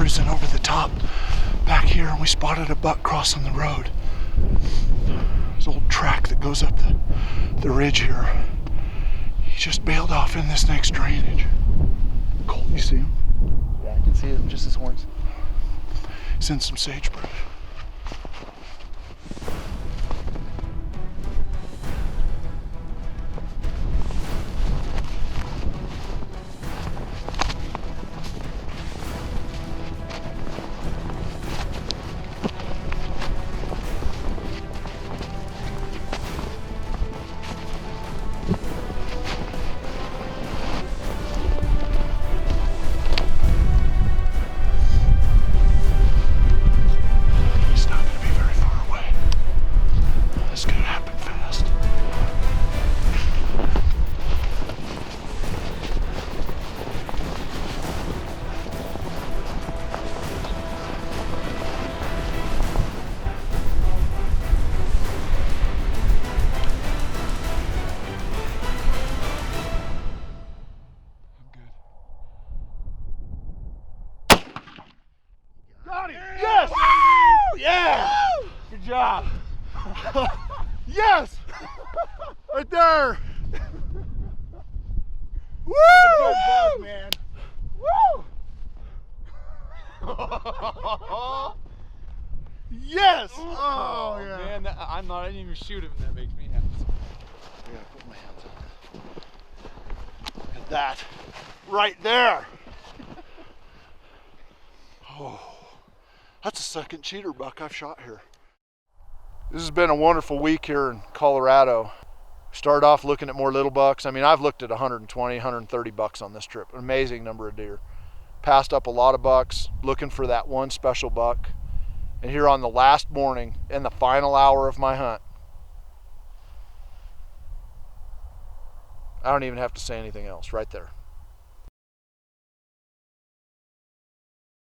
cruising over the top back here, and we spotted a buck crossing the road. There's an old track that goes up the ridge here. He just bailed off in this next drainage. Colt, you see him? Yeah, I can see him, just his horns. He's in some sagebrush. Yes! Woo! Yeah! Woo! Good job. Yes! Right there. Woo! Good bug, man. Woo! Yes! Oh yeah. Man, I didn't even shoot him. That makes me happy. Yeah, put my hands up. Look at that. Right there. Oh. That's the second cheater buck I've shot here. This has been a wonderful week here in Colorado. Started off looking at more little bucks. I mean, I've looked at 120, 130 bucks on this trip. An amazing number of deer. Passed up a lot of bucks, looking for that one special buck. And here on the last morning, in the final hour of my hunt, I don't even have to say anything else, right there.